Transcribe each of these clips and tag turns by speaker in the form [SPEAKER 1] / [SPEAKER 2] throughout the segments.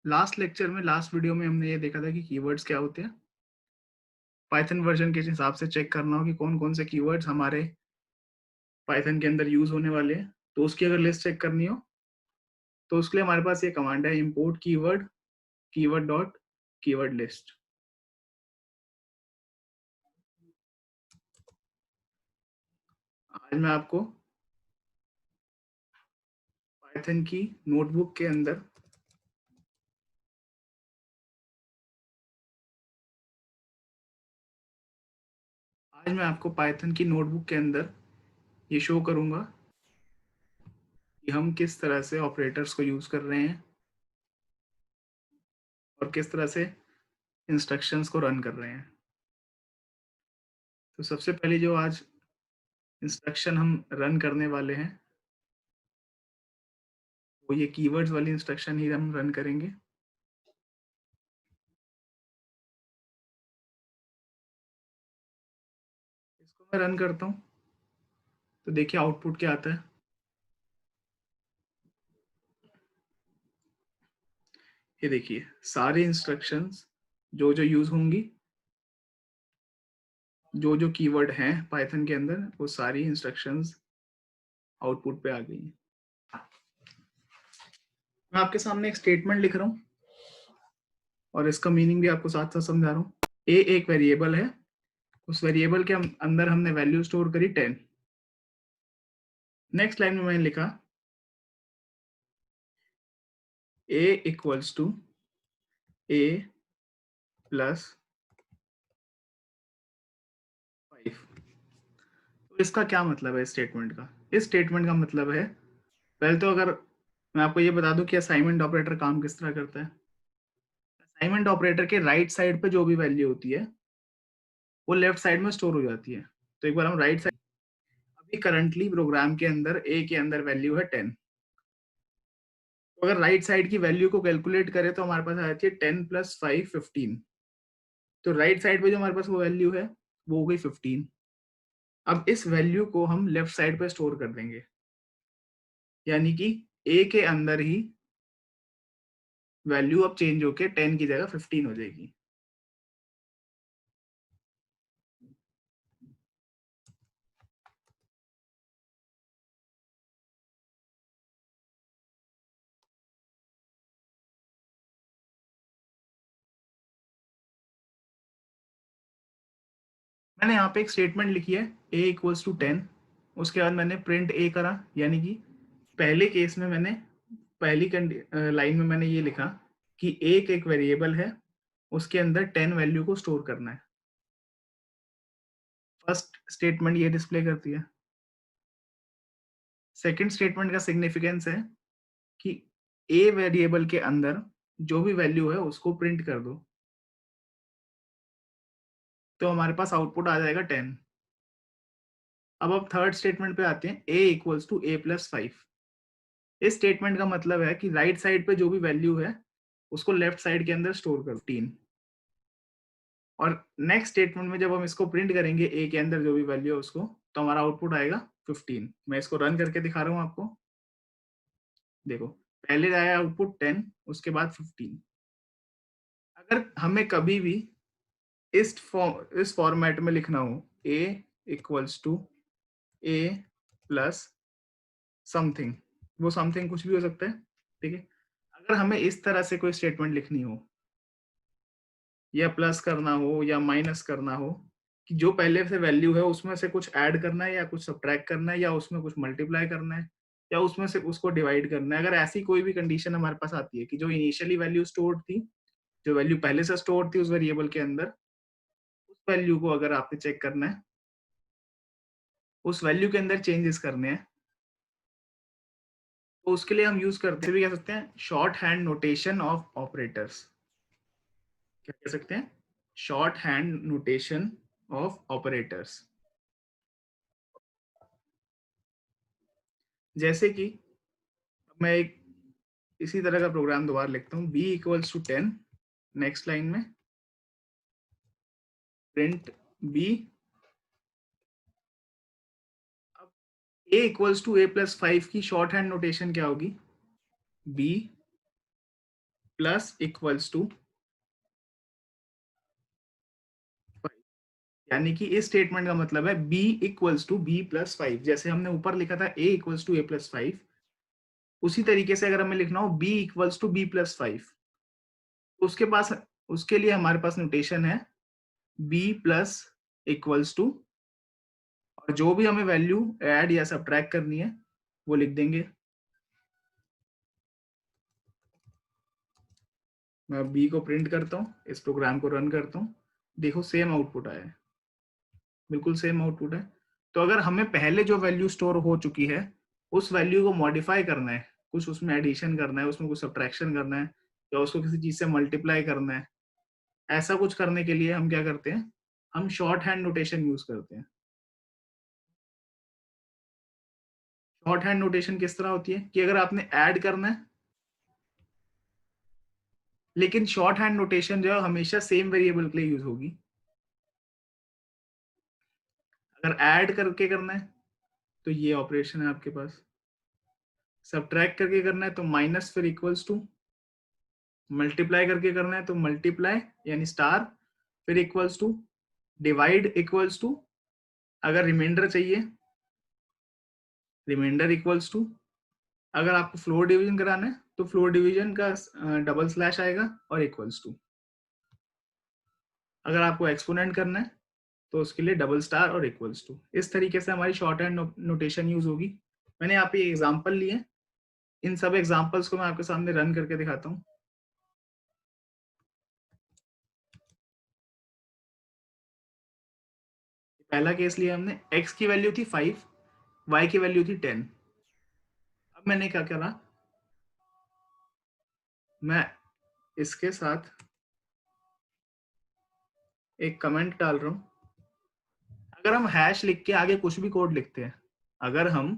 [SPEAKER 1] Last lecture में, last video में हमने ये देखा था कि कीवर्ड्स क्या होते हैं। पाइथन वर्जन के हिसाब से चेक करना हो कि कौन कौन से कीवर्ड्स हमारे पाइथन के अंदर यूज होने वाले हैं। तो उसकी अगर लिस्ट चेक करनी हो तो उसके लिए हमारे पास ये कमांड है, import keyword keyword dot keyword list. आज मैं आपको पाइथन की नोटबुक के अंदर पाइथन की नोटबुक के अंदर ये शो करूंगा कि हम किस तरह से ऑपरेटर्स को यूज कर रहे हैं और किस तरह से इंस्ट्रक्शंस को रन कर रहे हैं। तो सबसे पहले जो आज इंस्ट्रक्शन हम रन करने वाले हैं वो ये कीवर्ड्स वाली इंस्ट्रक्शन ही हम रन करेंगे। इसको मैं रन करता हूँ तो देखिए आउटपुट क्या आता है। ये देखिए सारे इंस्ट्रक्शंस जो जो यूज होंगी, जो जो कीवर्ड हैं पाइथन के अंदर, वो सारी इंस्ट्रक्शंस आउटपुट पे आ गई हैं। मैं आपके सामने एक स्टेटमेंट लिख रहा हूँ और इसका मीनिंग भी आपको साथ साथ समझा रहा हूँ। ए एक वेरिएबल है, उस वेरिएबल के अंदर हमने वैल्यू स्टोर करी 10। नेक्स्ट लाइन में मैंने लिखा ए इक्वल्स टू ए प्लस 5। तो इसका क्या मतलब है इस स्टेटमेंट का? इस स्टेटमेंट का मतलब है, पहले तो अगर मैं आपको ये बता दूं कि असाइनमेंट ऑपरेटर काम किस तरह करता है। असाइनमेंट ऑपरेटर के राइट साइड पे जो भी वैल्यू होती है वो लेफ्ट साइड में स्टोर हो जाती है। तो एक बार हम राइट साइड, अभी करंटली प्रोग्राम के अंदर ए के अंदर वैल्यू है 10। तो अगर राइट साइड की वैल्यू को कैलकुलेट करें तो हमारे पास आ जाती है 10 प्लस 5 15। तो राइट साइड पे जो हमारे पास वो वैल्यू है वो हो गई 15। अब इस वैल्यू को हम लेफ्ट साइड पे स्टोर कर देंगे, यानी कि ए के अंदर ही वैल्यू अब चेंज होके 10 की जगह 15 हो जाएगी। मैंने यहाँ पे एक स्टेटमेंट लिखी है a इक्वल्स टू 10। उसके बाद मैंने प्रिंट a करा, यानी कि पहले केस में मैंने पहली लाइन में मैंने ये लिखा कि एक वेरिएबल है, उसके अंदर 10 वैल्यू को स्टोर करना है। फर्स्ट स्टेटमेंट ये डिस्प्ले करती है। सेकंड स्टेटमेंट का सिग्निफिकेंस है कि a वेरिएबल के अंदर जो भी वैल्यू है उसको प्रिंट कर दो, तो हमारे पास आउटपुट आ जाएगा 10। अब थर्ड स्टेटमेंट पे आते हैं, a equals to a plus 5। इस स्टेटमेंट का मतलब है कि राइट साइड पे जो भी वैल्यू है उसको लेफ्ट साइड के अंदर स्टोर कर 3। और नेक्स्ट स्टेटमेंट में जब हम इसको प्रिंट करेंगे ए के अंदर जो भी वैल्यू है उसको, तो हमारा आउटपुट आएगा 15। मैं इसको रन करके दिखा रहा हूँ आपको। देखो पहले आया आउटपुट 10, उसके बाद 15। अगर हमें कभी भी इस फॉर्मेट में लिखना हो, A equals to A plus something, वो समथिंग कुछ भी हो सकता है, ठीक है। अगर हमें इस तरह से कोई स्टेटमेंट लिखनी हो, या प्लस करना हो या माइनस करना हो, कि जो पहले से वैल्यू है उसमें से कुछ ऐड करना है या कुछ सब्ट्रैक्ट करना है या उसमें कुछ मल्टीप्लाई करना है या उसमें से उसको डिवाइड करना है, अगर ऐसी कोई भी कंडीशन हमारे पास आती है कि जो इनिशियली वैल्यू स्टोर्ड थी, जो वैल्यू पहले से स्टोर थी उस वेरिएबल के अंदर, उस वैल्यू को अगर आपने चेक करना है, उस वैल्यू के अंदर चेंजेस करने हैं, तो उसके लिए हम यूज करते भी कह सकते हैं short hand notation of operators. क्या कह सकते हैं? Short hand notation of operators. जैसे कि मैं एक इसी तरह का प्रोग्राम दोबारा लिखता हूँ, b equals to 10, next line में प्रिंट b। अब a equals to a plus 5 की शॉर्ट हैंड नोटेशन क्या होगी? b प्लस इक्वल्स टू, यानी कि इस स्टेटमेंट का मतलब है b equals to b plus 5। जैसे हमने ऊपर लिखा था a equals to a plus 5, उसी तरीके से अगर हमें लिखना हो b equals to b plus 5, उसके पास, उसके लिए हमारे पास नोटेशन है b प्लस इक्वल्स टू, और जो भी हमें वैल्यू ऐड या सब्ट्रैक्ट करनी है वो लिख देंगे। मैं b को प्रिंट करता हूँ, इस प्रोग्राम को रन करता हूँ, देखो सेम आउटपुट आया है, बिल्कुल सेम आउटपुट है। तो अगर हमें पहले जो वैल्यू स्टोर हो चुकी है उस वैल्यू को मॉडिफाई करना है, कुछ उसमें एडिशन करना है, उसमें कुछ सब्ट्रैक्शन करना है, या उसको किसी चीज से मल्टीप्लाई करना है, ऐसा कुछ करने के लिए हम क्या करते हैं, हम शॉर्ट हैंड नोटेशन यूज करते हैं। शॉर्ट हैंड नोटेशन किस तरह होती है कि अगर आपने ऐड करना है, लेकिन शॉर्ट हैंड नोटेशन जो है हमेशा सेम वेरिएबल के लिए यूज होगी। अगर ऐड करके करना है तो ये ऑपरेशन है आपके पास, सब्ट्रैक्ट करके करना है तो माइनस फिर इक्वल्स टू, मल्टीप्लाई करके करना है तो मल्टीप्लाई यानी स्टार, फिर equals to, divide equals to, अगर रिमाइंडर चाहिए रिमाइंडर इक्वल्स टू, अगर आपको फ्लोर डिवीजन कराना है तो फ्लोर डिवीजन का डबल स्लैश आएगा और इक्वल्स टू, अगर आपको एक्सपोनेंट करना है तो उसके लिए डबल स्टार और इक्वल्स टू। इस तरीके से हमारी शॉर्ट हैंड नोटेशन यूज होगी। मैंने यहाँ पे एग्जाम्पल लिए, इन सब एग्जाम्पल्स को मैं आपके सामने रन करके दिखाता हूँ। पहला केस लिया हमने, x की वैल्यू थी 5, y की वैल्यू थी 10। अब मैंने क्या करा, मैं इसके साथ एक कमेंट डाल रहा हूं। अगर हम हैश लिख के आगे कुछ भी कोड लिखते हैं, अगर हम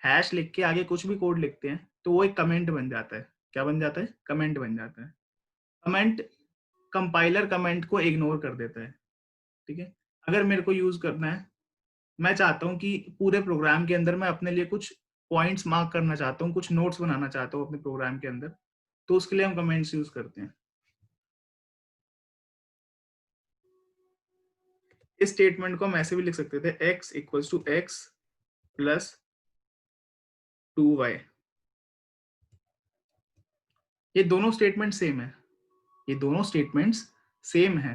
[SPEAKER 1] हैश लिख के आगे कुछ भी कोड लिखते हैं तो वो एक कमेंट बन जाता है। क्या बन जाता है? कमेंट बन जाता है। कमेंट, कंपाइलर कमेंट को इग्नोर कर देता है। ठीक है, अगर मेरे को यूज करना है, मैं चाहता हूं कि पूरे प्रोग्राम के अंदर मैं अपने लिए कुछ पॉइंट्स मार्क करना चाहता हूँ, कुछ नोट्स बनाना चाहता हूँ अपने प्रोग्राम के अंदर, तो उसके लिए हम कमेंट्स यूज करते हैं। इस स्टेटमेंट को हम ऐसे भी लिख सकते थे, x equals to x plus 2y। ये दोनों स्टेटमेंट सेम है, ये दोनों स्टेटमेंट्स सेम है।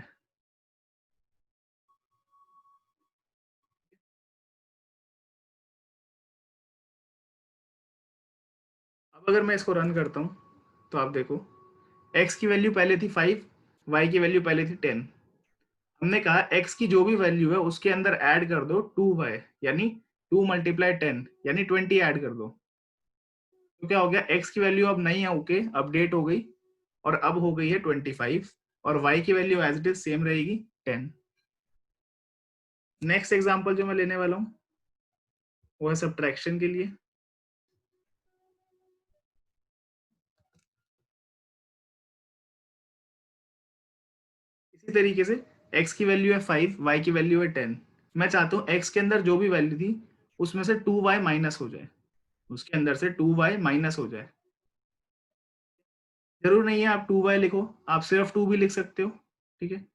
[SPEAKER 1] अब अगर मैं इसको रन करता हूँ तो आप देखो, x की वैल्यू पहले थी 5, y की वैल्यू पहले थी 10। हमने कहा x की जो भी वैल्यू है उसके अंदर ऐड कर दो 2y, यानी 2 मल्टीप्लाई 10 यानी 20 ऐड कर दो। तो क्या हो गया, x की वैल्यू अब नहीं है, ओके, अपडेट हो गई, और अब हो गई है 25, और y की value as it is same रहेगी 10। नेक्स्ट एग्जांपल जो मैं लेने वाला हूँ वो है सब्ट्रैक्शन के लिए। इसी तरीके से x की वैल्यू है 5, y की वैल्यू है 10। मैं चाहता हूँ x के अंदर जो भी वैल्यू थी उसमें से 2y माइनस हो जाए, उसके अंदर से 2y माइनस हो जाए। जरूर नहीं है आप 2y लिखो, आप सिर्फ 2 भी लिख सकते हो। ठीक है,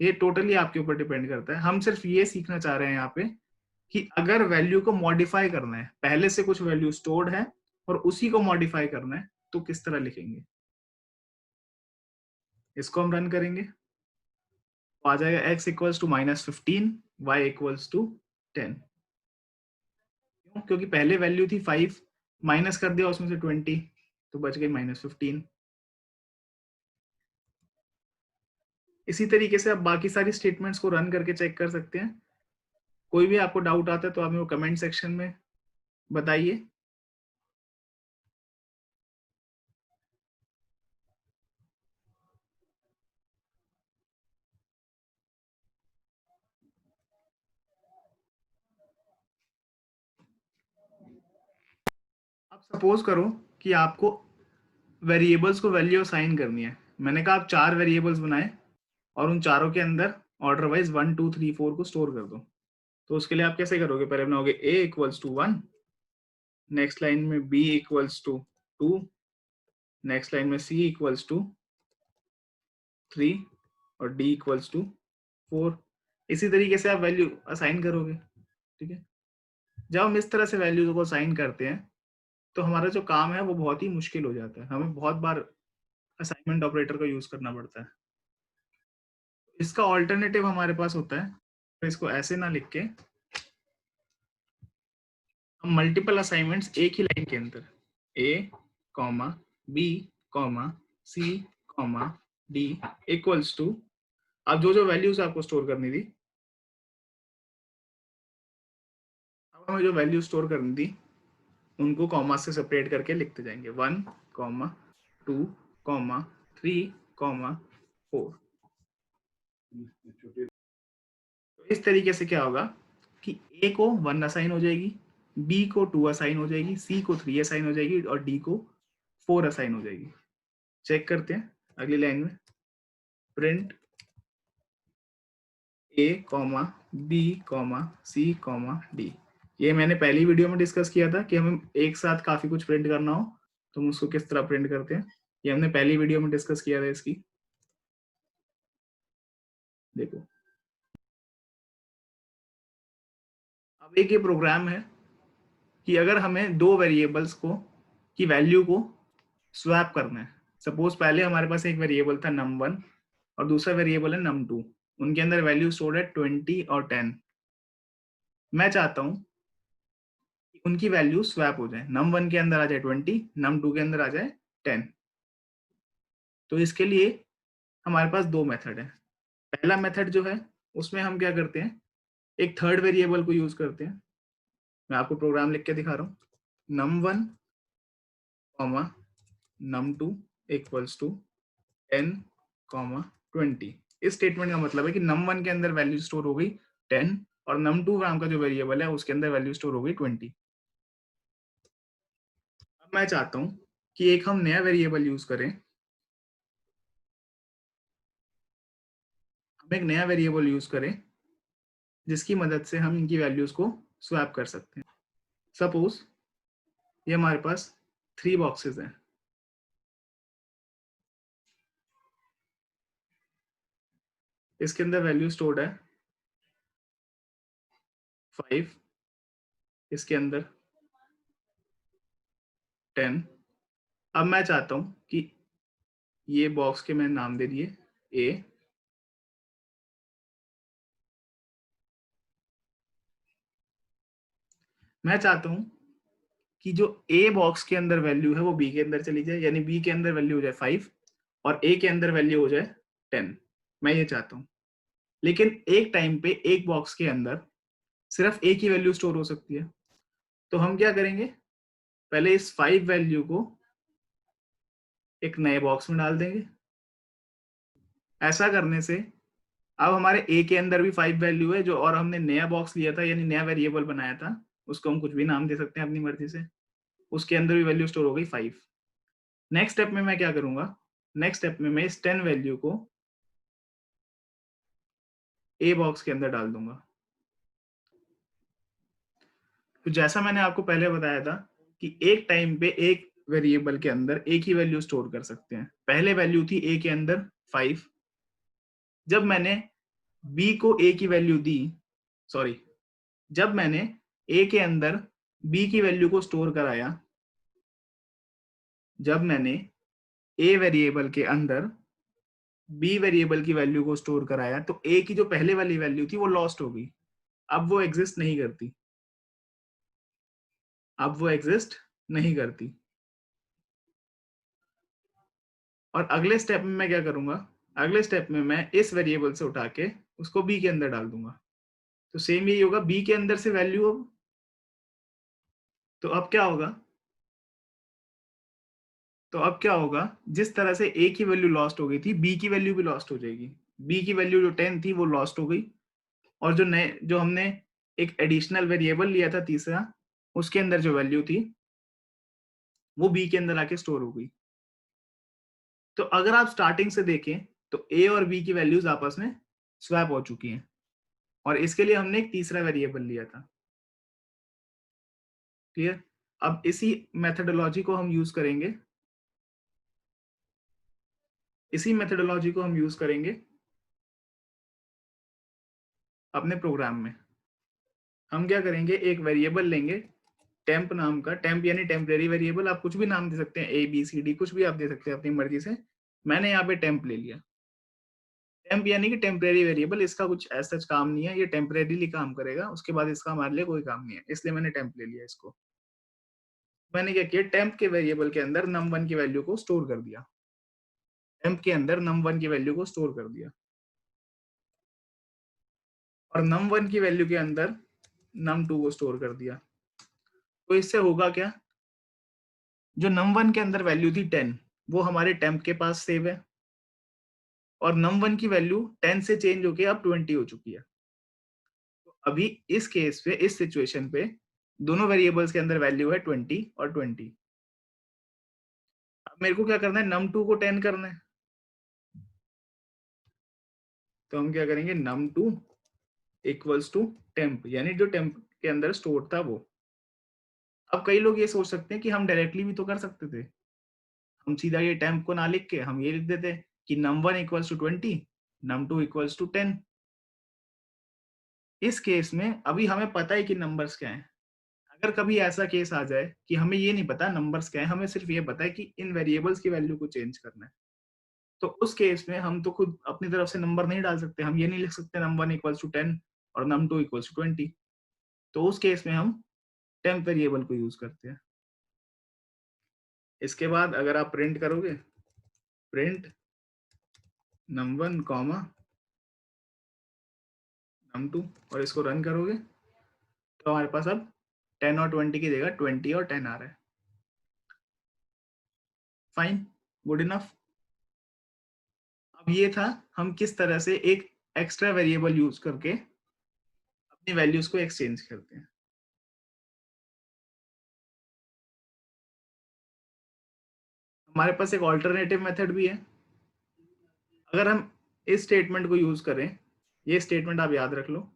[SPEAKER 1] ये टोटली आपके ऊपर डिपेंड करता है। हम सिर्फ ये सीखना चाह रहे हैं यहाँ पे कि अगर वैल्यू को मॉडिफाई करना है, पहले से कुछ वैल्यू स्टोर्ड है और उसी को मॉडिफाई करना है, तो किस तरह लिखेंगे। इसको हम रन करेंगे तो आ जाएगा x equals to -15, y equals to 10। क्यों? क्योंकि पहले वैल्यू थी 5, माइनस कर दिया उसमें से 20, तो बच गई -15। इसी तरीके से आप बाकी सारी स्टेटमेंट्स को रन करके चेक कर सकते हैं। कोई भी आपको डाउट आता है तो आप मेरे को कमेंट सेक्शन में बताइए। आप सपोज करो कि आपको वेरिएबल्स को वैल्यू असाइन करनी है। मैंने कहा आप 4 वेरिएबल्स बनाए और उन चारों के अंदर ऑर्डर वाइज 1 2 3 4 को स्टोर कर दो। तो उसके लिए आप कैसे करोगे, पहले बनाओगे a equals to 1, next line में b equals to 2, next line में c इक्वल्स टू 3 और d इक्वल्स टू 4। इसी तरीके से आप वैल्यू असाइन करोगे, ठीक है। जब हम इस तरह से वैल्यूज को असाइन करते हैं तो हमारा जो काम है वो बहुत ही मुश्किल हो जाता है, हमें बहुत बार असाइनमेंट ऑपरेटर का यूज करना पड़ता है। इसका ऑल्टरनेटिव हमारे पास होता है, तो इसको ऐसे ना लिख के हम मल्टीपल असाइनमेंट्स एक ही लाइन के अंदर a comma b comma c comma d equals to, अब जो जो वैल्यूज आपको स्टोर करनी थी, अब हमें जो वैल्यू स्टोर करनी थी उनको कॉमा से सेपरेट करके लिखते जाएंगे 1 कॉमा 2 कॉमा 3 कॉमा 4। तो इस तरीके से क्या होगा कि a को 1 असाइन हो जाएगी, b को 2 असाइन हो जाएगी, c को 3 असाइन हो जाएगी और d को 4 असाइन हो जाएगी। चेक करते हैं अगली लाइन में, print a comma b comma c comma d। ये मैंने पहली वीडियो में डिस्कस किया था कि हमें एक साथ काफी कुछ प्रिंट करना हो तो हम उसको किस तरह प्रिंट करते हैं। ये हमने पहली वीडियो में डिस्कस किया था इसकी, देखो। अब एक ये प्रोग्राम है कि अगर हमें दो वेरिएबल्स को की वैल्यू को स्वैप करना है, सपोज पहले हमारे पास एक वेरिएबल था num1 और दूसरा वेरिएबल है num2, उनके अंदर वैल्यू स्टोर्ड है 20 और 10। मैं चाहता हूं कि उनकी वैल्यू स्वैप हो जाए, num1 के अंदर आ जाए 20, num2 के अंदर आ जाए 10। तो इसके लिए हमारे पास दो मेथड है। पहला मेथड जो है उसमें हम क्या करते हैं, एक थर्ड वेरिएबल को यूज करते हैं। मैं आपको प्रोग्राम लिख के दिखा रहा हूँ, num1 comma num2 equals to 10 comma 20। इस स्टेटमेंट का मतलब है कि num1 के अंदर वैल्यू स्टोर हो गई 10 और num2 नाम का जो वेरिएबल है उसके अंदर वैल्यू स्टोर हो गई 20। अब मैं चाहता हूं कि एक हम नया वेरिएबल यूज करें, हम एक नया वेरिएबल यूज करें जिसकी मदद से हम इनकी वैल्यूज को स्वैप कर सकते हैं। सपोज ये हमारे पास 3 बॉक्सेस हैं, इसके अंदर वैल्यू स्टोर्ड है 5, इसके अंदर 10। अब मैं चाहता हूं कि ये बॉक्स के मैंने नाम दे दिए ए, मैं चाहता हूं कि जो ए बॉक्स के अंदर वैल्यू है वो बी के अंदर चली जाए, यानी बी के अंदर वैल्यू हो जाए 5 और ए के अंदर वैल्यू हो जाए 10। मैं ये चाहता हूं, लेकिन एक टाइम पे एक बॉक्स के अंदर सिर्फ ए की वैल्यू स्टोर हो सकती है। तो हम क्या करेंगे, पहले इस 5 वैल्यू को एक नए बॉक्स में डाल देंगे। ऐसा करने से अब हमारे ए के अंदर भी 5 वैल्यू है, जो और हमने नया बॉक्स लिया था यानी नया वेरिएबल बनाया था, उसको हम कुछ भी नाम दे सकते हैं अपनी मर्जी से, उसके अंदर भी वैल्यू स्टोर हो गई 5। नेक्स्ट स्टेप में मैं क्या करूंगा, नेक्स्ट स्टेप में मैं इस 10 वैल्यू को ए बॉक्स के अंदर डाल दूंगा। तो जैसा मैंने आपको पहले बताया था कि एक टाइम पे एक वेरिएबल के अंदर एक ही वैल्यू स्टोर कर सकते हैं। पहले वैल्यू थी ए के अंदर 5, जब मैंने बी को ए की वैल्यू दी, सॉरी, जब मैंने ए के अंदर बी की वैल्यू को स्टोर कराया, जब मैंने ए वेरिएबल के अंदर बी वेरिएबल की वैल्यू को स्टोर कराया तो ए की जो पहले वाली वैल्यू थी वो लॉस्ट हो गई, अब वो एग्जिस्ट नहीं करती, अब वो एग्जिस्ट नहीं करती। और अगले स्टेप में मैं क्या करूंगा, अगले स्टेप में मैं इस वेरिएबल से उठा के उसको बी के अंदर डाल दूंगा। तो सेम यही होगा, बी के अंदर से वैल्यू, अब तो अब क्या होगा, तो अब क्या होगा, जिस तरह से ए की वैल्यू लॉस्ट हो गई थी बी की वैल्यू भी लॉस्ट हो जाएगी। बी की वैल्यू जो 10 थी वो लॉस्ट हो गई, और जो नए जो हमने एक एडिशनल वेरिएबल लिया था तीसरा, उसके अंदर जो वैल्यू थी वो बी के अंदर आके स्टोर हो गई। तो अगर आप स्टार्टिंग से देखें तो ए और बी की वैल्यूज आपस में स्वैप हो चुकी हैं, और इसके लिए हमने एक तीसरा वेरिएबल लिया था। क्लियर। अब इसी मेथडोलॉजी को हम यूज करेंगे इसी मेथडोलॉजी को हम यूज करेंगे अपने प्रोग्राम में। हम क्या करेंगे, एक वेरिएबल लेंगे टेम्प नाम का, टेम्प यानी टेम्परेरी वेरिएबल, आप कुछ भी नाम दे सकते हैं, ए बी सी डी कुछ भी आप दे सकते हैं अपनी मर्जी से। मैंने यहाँ पे टेम्प ले लिया। टेम्प यानी कि टेम्परेरी वेरिएबल, इसका कुछ ऐसा काम नहीं है, ये टेम्परेरीली काम करेगा, उसके बाद इसका हमारे लिए कोई काम नहीं है, इसलिए मैंने टेम्प ले लिया इसको। मैंने क्या किया, टेम्प के वेरिएबल के अंदर num1 की वैल्यू को स्टोर कर दिया, टेम्प के अंदर num1 की वैल्यू को स्टोर कर दिया, और num1 की वैल्यू के अंदर num2 को स्टोर कर दिया। तो इससे होगा क्या, जो num1 के अंदर वैल्यू थी 10, वो हमारे टेम्प के पास सेव है, और num1 की वैल्यू 10 से चेंज होके अब 20 हो चुकी है। तो अभी इस केस पे, इस सिचुएशन पे दोनों वेरिएबल्स के अंदर वैल्यू है 20 और 20। अब मेरे को क्या करना है, num2 को 10 करना है, तो हम क्या करेंगे, num2 इक्वल्स टू टेम्प, यानी जो टेम्प के अंदर स्टोर था वो। अब कई लोग ये सोच सकते हैं कि हम डायरेक्टली भी तो कर सकते थे, हम सीधा ये टेम्प को ना लिख के हम ये लिख देते कि num1 equals to 20, num2 equals to 10। इस केस में अभी हमें पता है कि नंबर्स क्या हैं। अगर कभी ऐसा केस आ जाए कि हमें ये नहीं पता नंबर्स क्या है, हमें सिर्फ ये पता है कि इन वेरिएबल्स की वैल्यू को चेंज करना है, तो उस केस में हम तो खुद अपनी तरफ से नंबर नहीं डाल सकते, हम ये नहीं लिख सकते num1 इक्वल्स टू 10 और num2 इक्वल्स टू 20। तो उस केस में हम टेम्प वेरिएबल को यूज करते हैं। इसके बाद अगर आप प्रिंट करोगे, प्रिंट num1 कॉमा num2 और इसको रन करोगे, तो हमारे पास अब 10 और 20 की जगह 20 और 10 आ रहा है। Fine, good enough. अब ये था हम किस तरह से एक एक्स्ट्रा वेरिएबल यूज करके अपनी वैल्यूज को एक्सचेंज करते हैं। हमारे पास एक ऑल्टरनेटिव मेथड भी है। अगर हम इस स्टेटमेंट को यूज करें, ये स्टेटमेंट आप याद रख लो,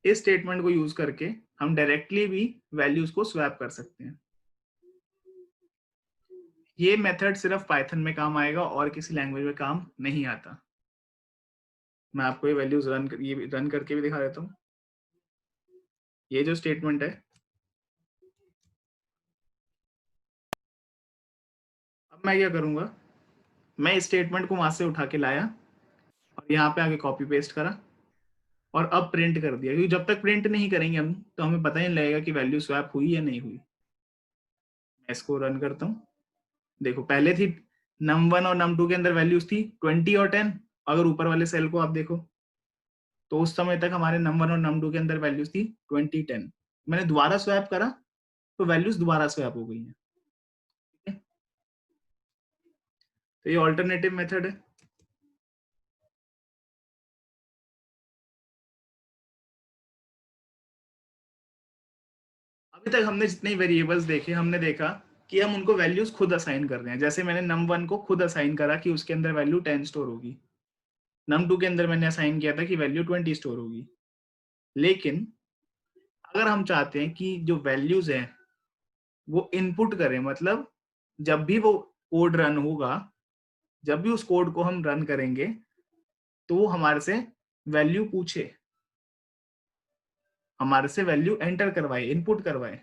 [SPEAKER 1] इस स्टेटमेंट को यूज करके हम डायरेक्टली भी वैल्यूज को स्वैप कर सकते हैं। ये मेथड सिर्फ पाइथन में काम आएगा और किसी लैंग्वेज में काम नहीं आता। मैं आपको ये वैल्यूज ये रन करके भी दिखा देता हूँ। ये जो स्टेटमेंट है, अब मैं क्या करूंगा, मैं इस स्टेटमेंट को वहां से उठा के लाया और यहाँ पे आके कॉपी पेस्ट करा और अब प्रिंट कर दिया, क्योंकि जब तक प्रिंट नहीं करेंगे हम तो हमें पता ही नहीं लगेगा कि वैल्यू स्वैप हुई या नहीं हुई। मैं इसको रन करता हूँ। देखो पहले थी num1 और num2 के अंदर वैल्यूज थी 20 और 10। अगर ऊपर वाले सेल को आप देखो तो उस समय तक हमारे num1 और num2 के अंदर वैल्यूज थी 20 10। मैंने दोबारा स्वैप करा तो वैल्यूज दोबारा स्वैप हो गई हैं। ठीक है, तो ये ऑल्टरनेटिव मेथड है। अभी तक हमने जितने वेरिएबल्स देखे, हमने देखा कि हम उनको वैल्यूज खुद असाइन कर रहे हैं। जैसे मैंने num1 को खुद असाइन करा कि उसके अंदर वैल्यू 10 स्टोर होगी, num2 के अंदर मैंने असाइन किया था कि वैल्यू 20 स्टोर होगी। लेकिन अगर हम चाहते हैं कि जो वैल्यूज हैं वो इनपुट करें, मतलब जब भी वो कोड रन होगा, जब भी उस कोड को हम रन करेंगे तो वो हमारे से वैल्यू पूछे, हमारे से वैल्यू एंटर करवाए, इनपुट करवाए,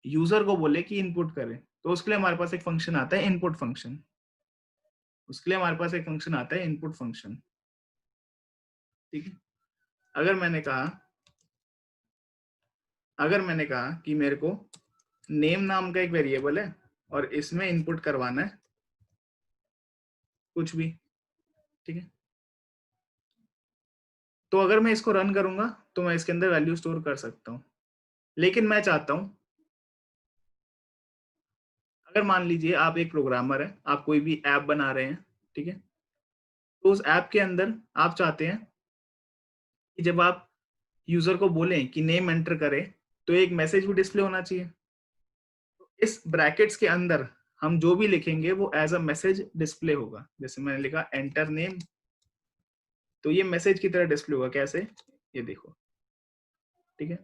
[SPEAKER 1] यूजर को बोले कि इनपुट करें। तो उसके लिए हमारे पास एक फंक्शन आता है इनपुट फंक्शन। उसके लिए हमारे पास एक फंक्शन आता है इनपुट फंक्शन। ठीक है, अगर मैंने कहा अगर मैंने कहा कि मेरे को नेम नाम का एक वेरिएबल है और इसमें इनपुट करवाना है कुछ भी, ठीक है, तो अगर मैं इसको रन करूंगा तो मैं इसके अंदर वैल्यू स्टोर कर सकता हूं। लेकिन मैं चाहता हूं, अगर मान लीजिए आप एक प्रोग्रामर है, आप कोई भी ऐप बना रहे हैं, ठीक है, तो उस ऐप के अंदर आप चाहते हैं कि जब आप यूजर को बोलें कि नेम एंटर करे तो एक मैसेज भी डिस्प्ले होना चाहिए। तो इस ब्रैकेट्स के अंदर हम जो भी लिखेंगे वो एज अ मैसेज डिस्प्ले होगा। जैसे मैंने लिखा एंटर नेम, तो ये मैसेज की तरह डिस्प्ले होगा। कैसे, ये देखो, ठीक है,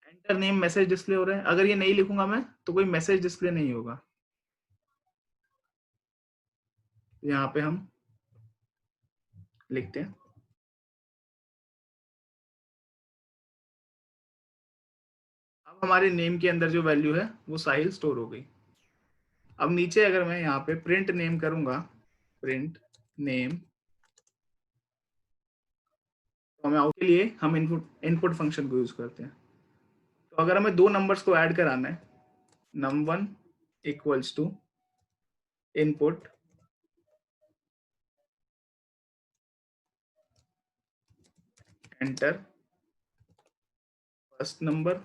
[SPEAKER 1] एंटर नेम मैसेज डिस्प्ले हो रहा है। अगर ये नहीं लिखूंगा मैं तो कोई मैसेज डिस्प्ले नहीं होगा। यहाँ पे हम लिखते हैं। अब हमारे नेम के अंदर जो वैल्यू है वो साहिल स्टोर हो गई। अब नीचे अगर मैं यहाँ पे प्रिंट नेम करूंगा, प्रिंट नेम, तो हमें आउट के लिए हम इनपुट इनपुट फंक्शन को यूज करते हैं। तो अगर हमें दो नंबर्स को ऐड कराना है, num1 equals to input enter first number,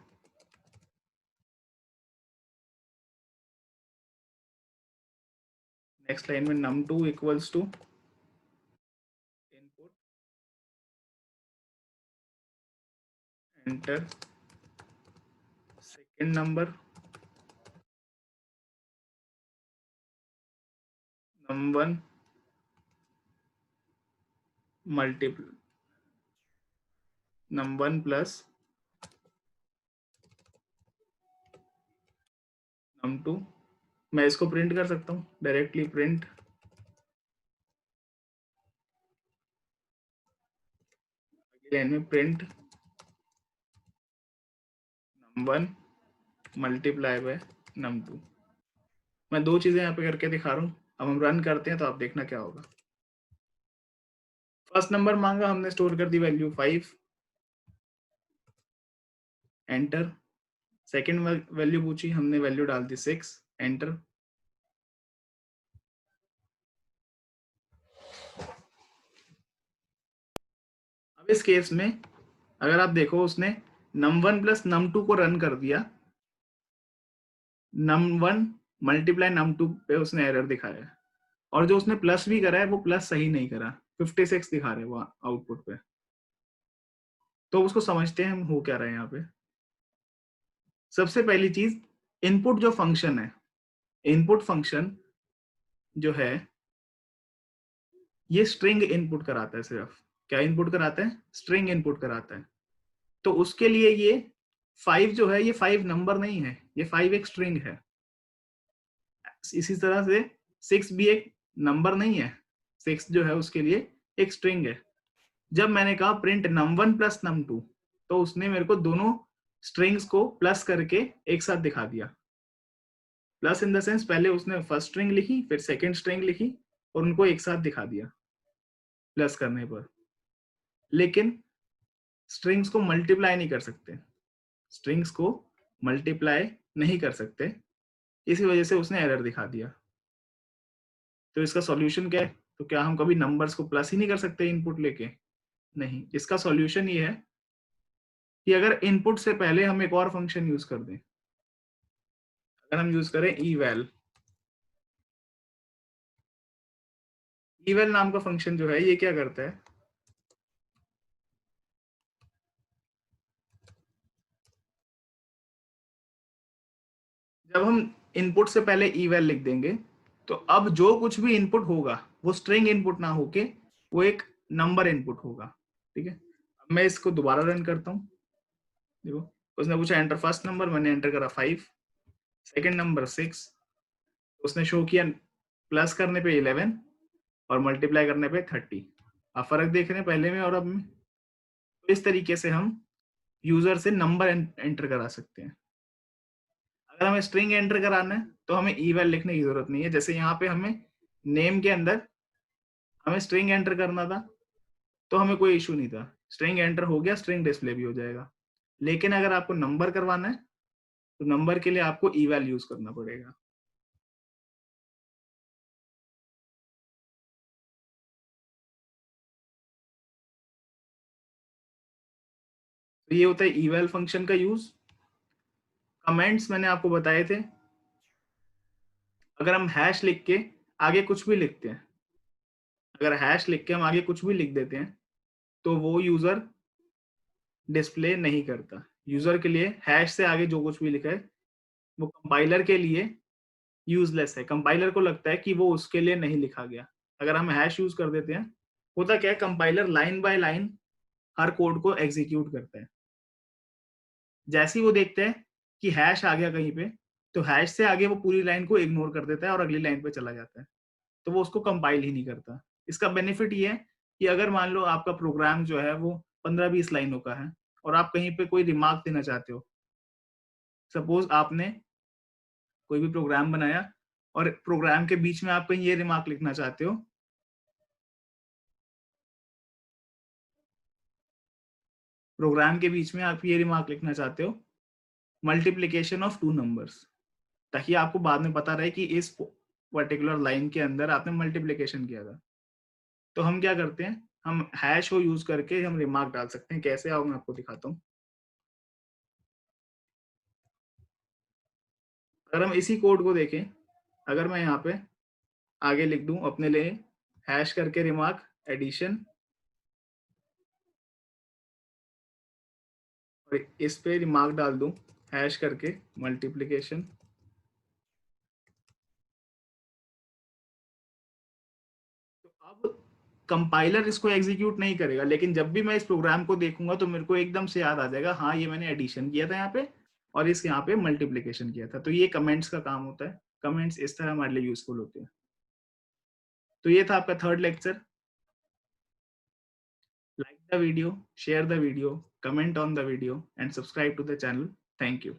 [SPEAKER 1] next line में num2 equals to input enter second number, num1 multiple num1 plus num2। मैं इसको प्रिंट कर सकता हूँ डायरेक्टली, प्रिंट लाइन में print num1 multiply by num2। मैं दो चीजें यहाँ पे करके दिखा रहा हूँ। अब हम रन करते हैं तो आप देखना क्या होगा। फर्स्ट नंबर मांगा, हमने स्टोर कर दी वैल्यू 5, एंटर। सेकेंड वैल्यू पूछी, हमने वैल्यू डाल दी 6, एंटर। अब इस केस में अगर आप देखो, उसने num1 प्लस num2 को रन कर दिया, num1 मल्टीप्लाई num2 पे उसने एरर दिखाया है, और जो उसने प्लस भी करा है वो प्लस सही नहीं करा, 56 दिखा रहे हैं वो आउटपुट पे। तो उसको समझते हैं हम हो क्या रहा है यहाँ पे। सबसे पहली चीज, इनपुट जो फंक्शन है, इनपुट फंक्शन जो है ये स्ट्रिंग इनपुट कराता है सिर्फ। क्या इनपुट कराता है? स्ट्रिंग इनपुट कराता है। तो उसके लिए ये 5 जो है, ये 5 नंबर नहीं है, ये 5 एक स्ट्रिंग है। इसी तरह से 6 भी एक नंबर नहीं है, 6 जो है उसके लिए एक स्ट्रिंग है। जब मैंने कहा प्रिंट num1 प्लस num2, तो उसने मेरे को दोनों स्ट्रिंग्स को प्लस करके एक साथ दिखा दिया। प्लस इन द सेंस, पहले उसने फर्स्ट स्ट्रिंग लिखी, फिर सेकेंड स्ट्रिंग लिखी, और उनको एक साथ दिखा दिया प्लस करने पर। लेकिन स्ट्रिंग्स को मल्टीप्लाई नहीं कर सकते, स्ट्रिंग्स को मल्टीप्लाई नहीं कर सकते, इसी वजह से उसने एरर दिखा दिया। तो इसका सॉल्यूशन क्या है? तो क्या हम कभी नंबर्स को प्लस ही नहीं कर सकते इनपुट लेके? नहीं, इसका सॉल्यूशन ये है कि अगर इनपुट से पहले हम एक और फंक्शन यूज कर दें। अगर हम यूज करें eval, eval नाम का फंक्शन जो है ये क्या करता है, जब हम इनपुट से पहले eval लिख देंगे, तो अब जो कुछ भी इनपुट होगा वो स्ट्रिंग इनपुट ना होके वो एक नंबर इनपुट होगा। ठीक है, अब मैं इसको दोबारा रन करता हूँ। देखो, उसने पूछा एंटर फर्स्ट नंबर, मैंने एंटर करा 5, सेकेंड नंबर 6, उसने शो किया प्लस करने पे 11 और मल्टीप्लाई करने पे 30। आप फर्क देख रहे हैं पहले में और अब में। तो इस तरीके से हम यूजर से नंबर एंटर करा सकते हैं। अगर हमें स्ट्रिंग एंटर कराना है तो हमें eval लिखने की जरूरत नहीं है। जैसे यहाँ पे हमें नेम के अंदर हमें स्ट्रिंग एंटर करना था, तो हमें कोई इशू नहीं था, स्ट्रिंग एंटर हो गया, स्ट्रिंग डिस्प्ले भी हो जाएगा। लेकिन अगर आपको नंबर करवाना है तो नंबर के लिए आपको eval यूज करना पड़ेगा। तो ये होता है eval फंक्शन का यूज। कमेंट्स मैंने आपको बताए थे, अगर हम हैश लिख के आगे कुछ भी लिखते हैं, अगर हैश लिख के हम आगे कुछ भी लिख देते हैं तो वो यूजर डिस्प्ले नहीं करता। यूजर के लिए हैश से आगे जो कुछ भी लिखा है वो कंपाइलर के लिए यूजलेस है। कंपाइलर को लगता है कि वो उसके लिए नहीं लिखा गया। अगर हम हैश यूज कर देते हैं, होता क्या है, compiler line by line her code को एग्जीक्यूट करता है। जैसे ही वो देखते हैं कि हैश आ गया कहीं पे, तो हैश से आगे वो पूरी लाइन को इग्नोर कर देता है और अगली लाइन पे चला जाता है। तो वो उसको कंपाइल ही नहीं करता। इसका बेनिफिट ये है कि अगर मान लो आपका प्रोग्राम जो है वो 15-20 लाइनों का है और आप कहीं पे कोई रिमार्क देना चाहते हो। सपोज आपने कोई भी प्रोग्राम बनाया और प्रोग्राम के बीच में आप कहीं ये रिमार्क लिखना चाहते हो, प्रोग्राम के बीच में आप ये रिमार्क लिखना चाहते हो, मल्टीप्लिकेशन ऑफ टू नंबर्स, ताकि आपको बाद में पता रहे कि इस पर्टिकुलर लाइन के अंदर आपने मल्टीप्लिकेशन किया था। तो हम क्या करते हैं, हम हैश को यूज करके हम रिमार्क डाल सकते हैं। कैसे आओ मैं आपको दिखाता हूँ। अगर हम इसी कोड को देखें, अगर मैं यहाँ पे आगे लिख दूं अपने लिए हैश करके रिमार्क एडिशन और इस पे रिमार्क डाल दूं हैश करके मल्टीप्लिकेशन, तो अब कंपाइलर इसको एग्जीक्यूट नहीं करेगा, लेकिन जब भी मैं इस प्रोग्राम को देखूंगा तो मेरे को एकदम से याद आ जाएगा, हाँ ये मैंने एडिशन किया था यहाँ पे और इस यहाँ पे मल्टीप्लिकेशन किया था। तो ये कमेंट्स का काम होता है। कमेंट्स इस तरह हमारे लिए यूजफुल होते हैं। तो ये था आपका third lecture. Like the video, share the video, comment on the video and subscribe to the channel. Thank you.